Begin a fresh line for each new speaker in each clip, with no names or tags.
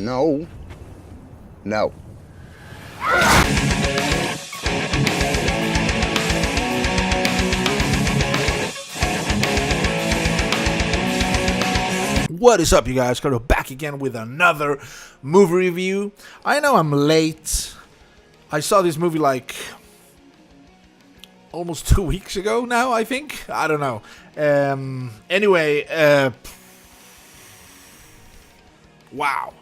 No. No.
What is up, you guys? Claudio back again with another movie review. I know I'm late. I saw this movie like almost 2 weeks ago now, I think. I don't know. Anyway, wow.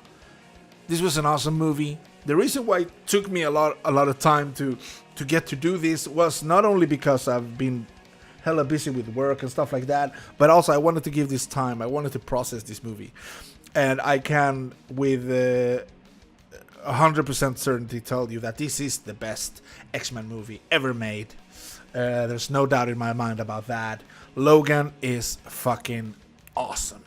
This was an awesome movie. The reason why it took me a lot of time to get to do this was not only because I've been hella busy with work and stuff like that, but also I wanted to give this time. I wanted to process this movie, and I can with 100% certainty tell you that this is the best X-Men movie ever made. There's no doubt in my mind about that. Logan is fucking awesome.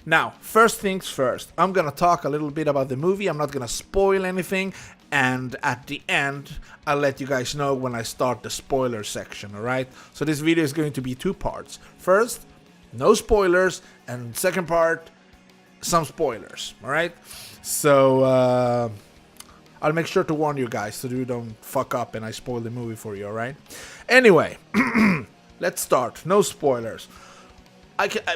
Now, first things first, I'm gonna talk a little bit about the movie. I'm not gonna spoil anything, and at the end, I'll let you guys know when I start the spoiler section, alright? So this video is going to be 2 parts. First, no spoilers, and second part, some spoilers, alright? So, I'll make sure to warn you guys so you don't fuck up and I spoil the movie for you, alright? Anyway, let's start. No spoilers.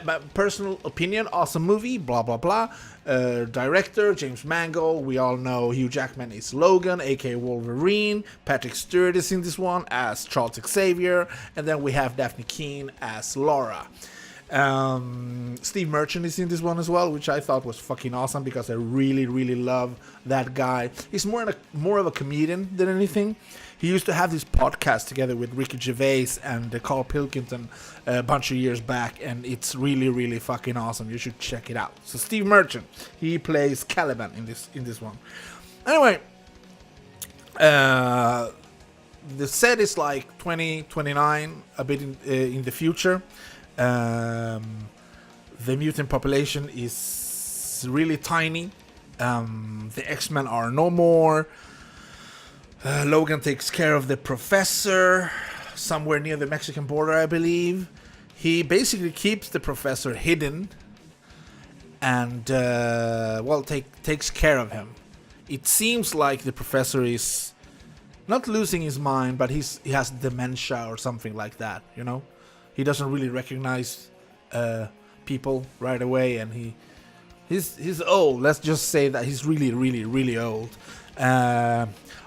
My personal opinion, awesome movie, blah blah blah. Director, James Mangold. We all know Hugh Jackman is Logan, aka Wolverine. Patrick Stewart is in this one as Charles Xavier. And then we have Daphne Keane as Laura. Steve Merchant is in this one as well, which I thought was fucking awesome because I really love that guy. He's more of a comedian than anything. He used to have this podcast together with Ricky Gervais and Carl Pilkington a bunch of years back, and it's really fucking awesome. You should check it out. So Steve Merchant, he plays Caliban in this one. Anyway, the set is like 2029, a bit in the future. The mutant population is really tiny. The X-Men are no more. Logan takes care of the professor somewhere near the Mexican border, I believe. He basically keeps the professor hidden and, takes care of him. It seems like the professor is not losing his mind, but he has dementia or something like that, you know? He doesn't really recognize people right away, and he's old. Let's just say that he's really old.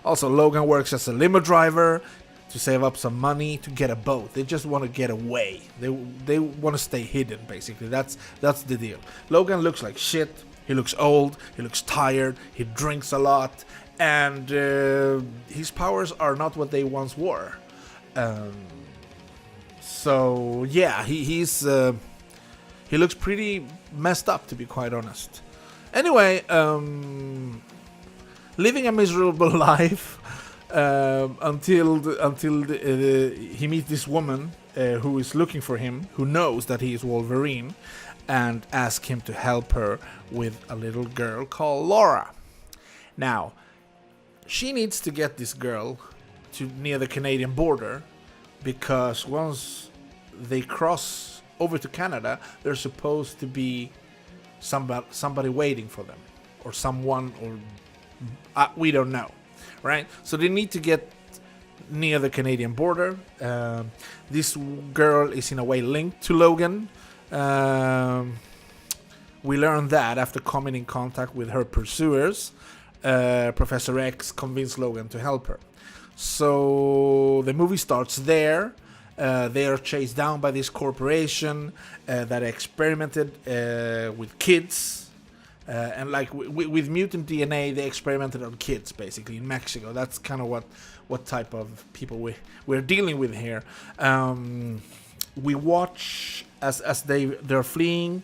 Also, Logan works as a limo driver to save up some money to get a boat. They just want to get away. They want to stay hidden, basically. That's the deal. Logan looks like shit. He looks old. He looks tired. He drinks a lot, and his powers are not what they once were. So yeah, he looks pretty messed up, to be quite honest. Anyway, living a miserable life until he meets this woman who is looking for him, who knows that he is Wolverine, and asks him to help her with a little girl called Laura. Now, she needs to get this girl to near the Canadian border, because once they cross over to Canada, there's supposed to be somebody waiting for them, or someone, or we don't know, right? So they need to get near the Canadian border. This girl is in a way linked to Logan. We learn that after coming in contact with her pursuers. Professor X convinced Logan to help her. So the movie starts there. They are chased down by this corporation that experimented with kids. And like with mutant DNA, they experimented on kids, basically, in Mexico. That's kind of what type of people we're dealing with here. We watch as they're fleeing.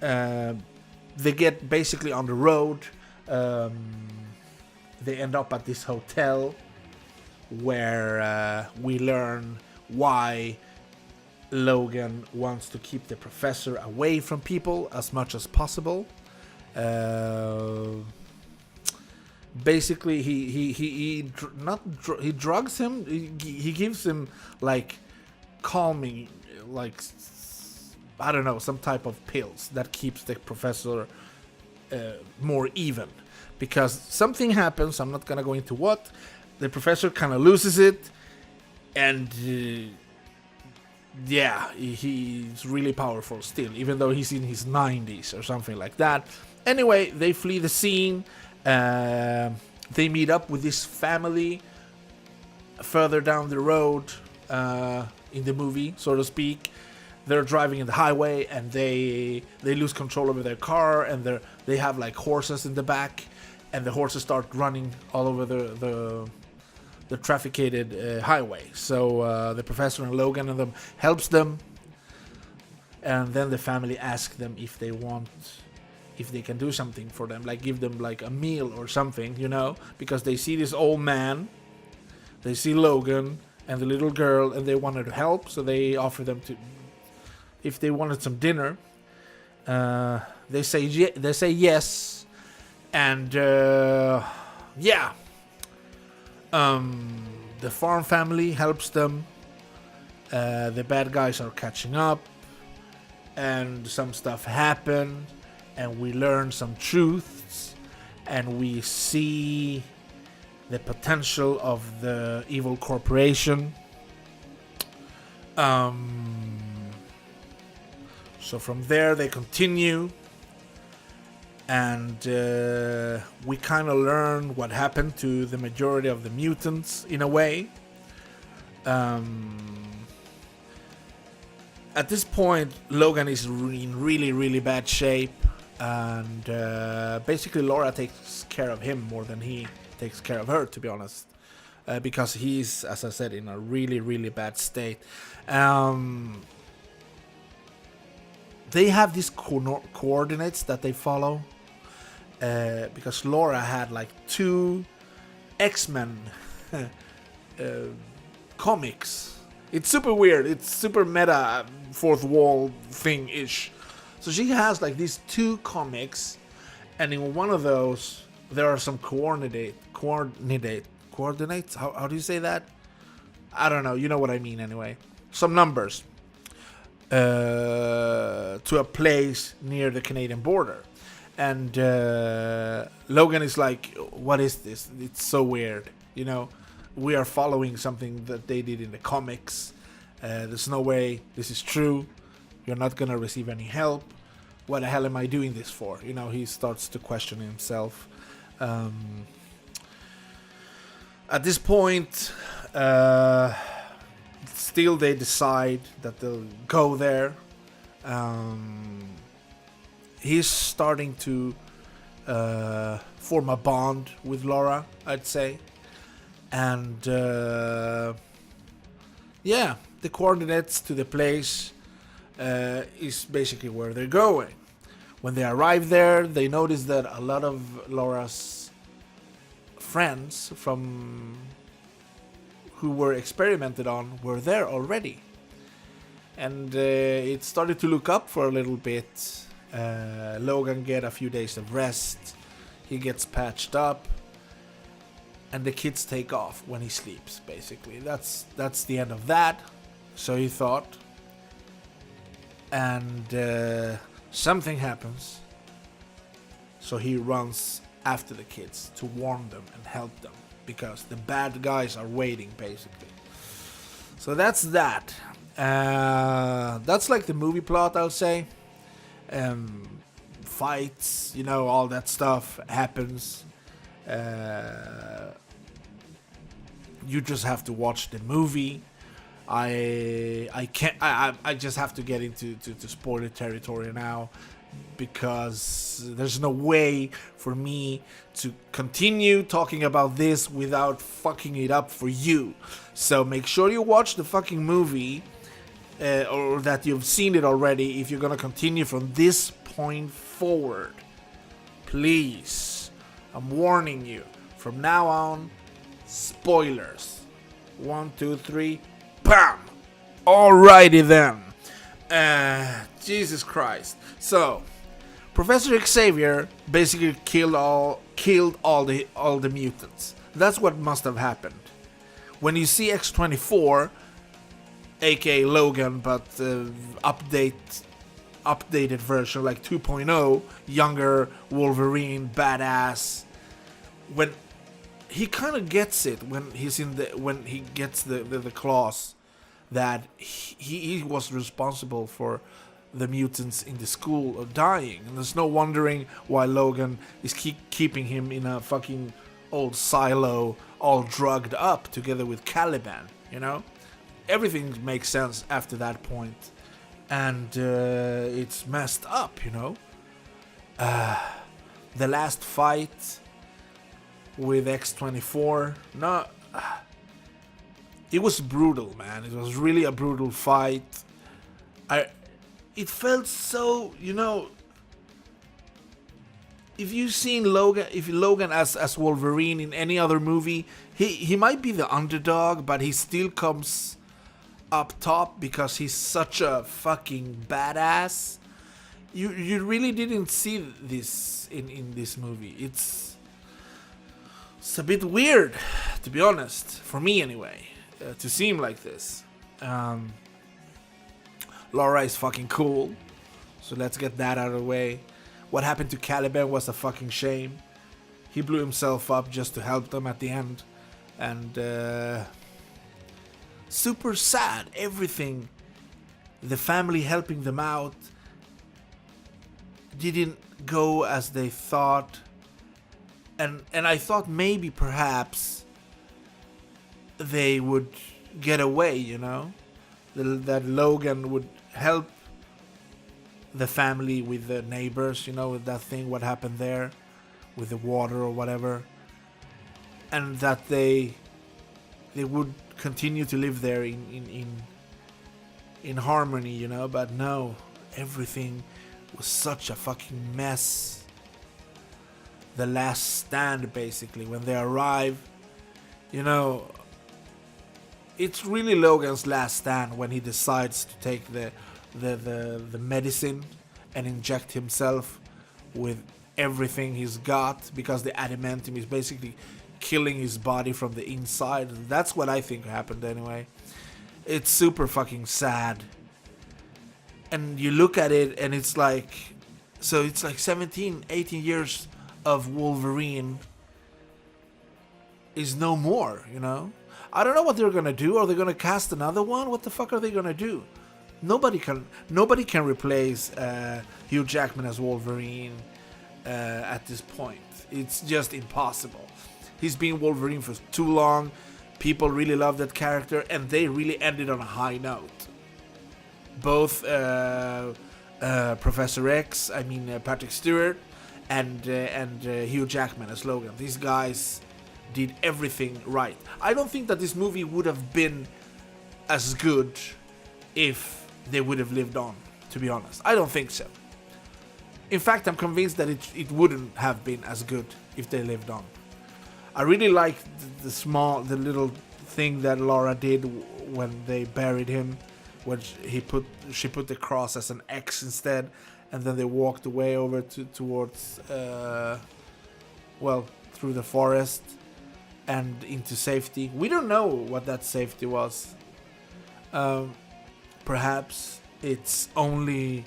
They get basically on the road. They end up at this hotel where we learn why Logan wants to keep the professor away from people as much as possible. Basically, he drugs him. He gives him like calming, like I don't know, some type of pills that keeps the professor more even, because something happens. I'm not gonna go into what. The professor kind of loses it, and he's really powerful still, even though he's in his 90s or something like that. Anyway, they flee the scene. They meet up with this family further down the road in the movie, so to speak. They're driving in the highway, and they lose control over their car, and they have like horses in the back, and the horses start running all over the trafficated highway. So the professor and Logan and them helps them, and then the family asks them if they can do something for them, like give them like a meal or something, because they see this old man, they see Logan and the little girl, and they wanted to help, so they offer them if they wanted some dinner. They say yes, and the farm family helps them. The bad guys are catching up, and some stuff happened, and we learn some truths, and we see the potential of the evil corporation. So from there they continue, and we kind of learn what happened to the majority of the mutants in a way. At this point, Logan is in really, really bad shape, and basically Laura takes care of him more than he takes care of her, to be honest, because he's, as I said, in a really, really bad state. They have these coordinates that they follow, because Laura had like 2 X-Men comics. It's super weird. It's super meta, fourth wall thing-ish. So she has like these 2 comics, and in one of those there are some coordinates. How do you say that? I don't know. You know what I mean anyway. Some numbers. To a place near the Canadian border, and Logan is like, what is this? It's so weird, we are following something that they did in the comics. There's no way this is true. You're not gonna receive any help. What the hell am I doing this for? He starts to question himself. At this point, still they decide that they'll go there. He's starting to form a bond with Laura, I'd say. And the coordinates to the place is basically where they're going. When they arrive there, they notice that a lot of Laura's friends from who were experimented on were there already, and it started to look up for a little bit. Logan get a few days of rest, he gets patched up, and the kids take off when he sleeps. Basically, that's the end of that, so he thought. And something happens, so he runs after the kids to warn them and help them, because the bad guys are waiting, basically. So that's that. That's like the movie plot, I'll say. Fights, all that stuff happens. You just have to watch the movie. I can't. I just have to get into spoiler territory now, because there's no way for me to continue talking about this without fucking it up for you. So make sure you watch the fucking movie, or that you've seen it already, if you're gonna continue from this point forward. Please, I'm warning you. From now on, spoilers. 1, 2, 3, bam! Alrighty then. Jesus Christ. So, Professor Xavier basically killed all the mutants. That's what must have happened. When you see X-24, aka Logan, but update updated version, like 2.0, younger Wolverine, badass. When he kind of gets it when he gets the claws that he was responsible for the mutants in the school of dying, and there's no wondering why Logan is keeping him in a fucking old silo, all drugged up together with Caliban. You know, everything makes sense after that point, and it's messed up. You know, the last fight with X-24, no, it was brutal, man. It was really a brutal fight. It felt so, you know, if you've seen Logan as Wolverine in any other movie, he might be the underdog, but he still comes up top because he's such a fucking badass. You really didn't see this in this movie. It's a bit weird, to be honest, for me anyway, to see him like this. Laura is fucking cool, so let's get that out of the way. What happened to Caliban was a fucking shame. He blew himself up just to help them at the end, and super sad. Everything, the family helping them out, didn't go as they thought. And I thought maybe perhaps they would get away, you know? That Logan would help the family with the neighbors, you know, with that thing, what happened there with the water or whatever. And that they would continue to live there in harmony, you know? But no, everything was such a fucking mess. The last stand, basically, when they arrive, you know, it's really Logan's last stand when he decides to take the medicine and inject himself with everything he's got, because the adamantium is basically killing his body from the inside. That's what I think happened anyway. It's super fucking sad. And you look at it and it's like, so it's like 17, 18 years of Wolverine is no more, you know? I don't know what they're gonna do. Are they gonna cast another one? What the fuck are they gonna do? Nobody can replace Hugh Jackman as Wolverine at this point. It's just impossible. He's been Wolverine for too long. People really love that character, and they really ended on a high note. Both Professor X, Patrick Stewart, and Hugh Jackman as Logan. These guys did everything right. I don't think that this movie would have been as good if they would have lived on, to be honest. I don't think so. In fact, I'm convinced that it wouldn't have been as good if they lived on. I really liked the little thing that Laura did when they buried him, when she put the cross as an X instead, and then they walked away over towards through the forest and into safety. We don't know what that safety was. Perhaps it's only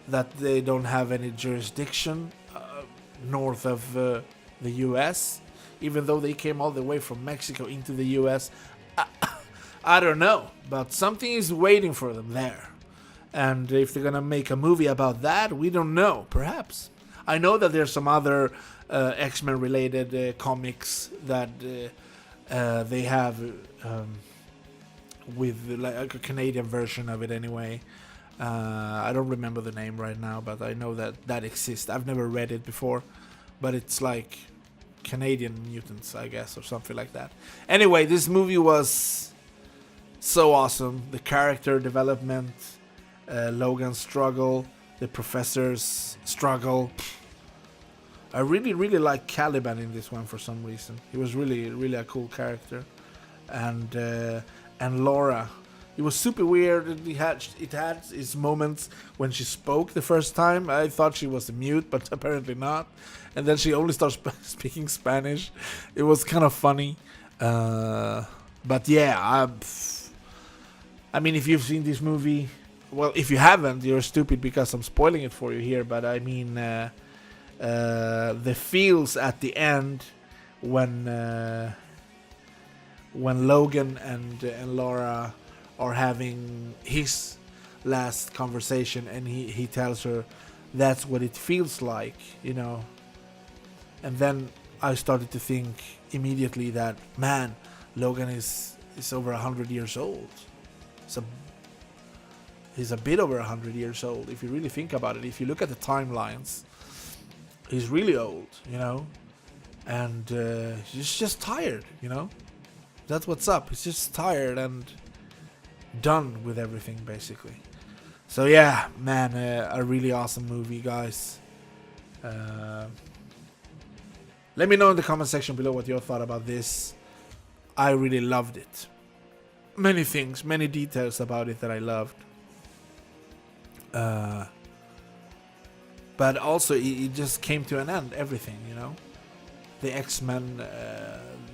that they don't have any jurisdiction north of the US, even though they came all the way from Mexico into the US. I don't know, but something is waiting for them there. And if they're gonna make a movie about that, we don't know. Perhaps. I know that there's some other X-Men related comics that they have with like a Canadian version of it anyway. I don't remember the name right now, but I know that exists. I've never read it before, but it's like Canadian mutants, I guess, or something like that. Anyway, this movie was so awesome. The character development, Logan's struggle, the professor's struggle. I really, really like Caliban in this one for some reason. He was really, really a cool character, and Laura. It was super weird. It had its moments when she spoke the first time. I thought she was a mute, but apparently not. And then she only starts speaking Spanish. It was kind of funny. But yeah, I mean, if you've seen this movie, well, if you haven't, you're stupid because I'm spoiling it for you here. But I mean, the feels at the end when Logan and Laura are having his last conversation, and he tells her that's what it feels like, you know. And then I started to think immediately that, man, Logan is over 100 years old. So he's a bit over 100 years old if you really think about it. If you look at the timelines, he's really old, you know. And he's just tired, you know. That's what's up. He's just tired and done with everything, basically. So yeah, man, a really awesome movie, guys. Let me know in the comment section below what you thought about this. I really loved it. Many things, many details about it that I loved. But also, it just came to an end, everything, you know. The X-Men,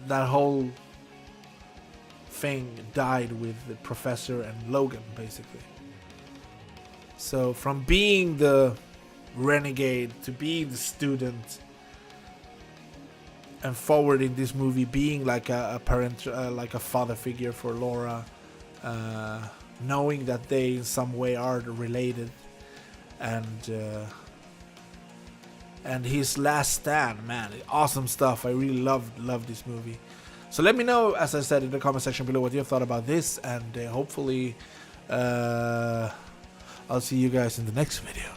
that whole thing died with the Professor and Logan, basically. So from being the renegade to being the student, and forward in this movie being like a parent, like a father figure for Laura, knowing that they in some way are related, and his last stand, man, awesome stuff. I really loved this movie. So let me know, as I said, in the comment section below what you thought about this, and hopefully I'll see you guys in the next video.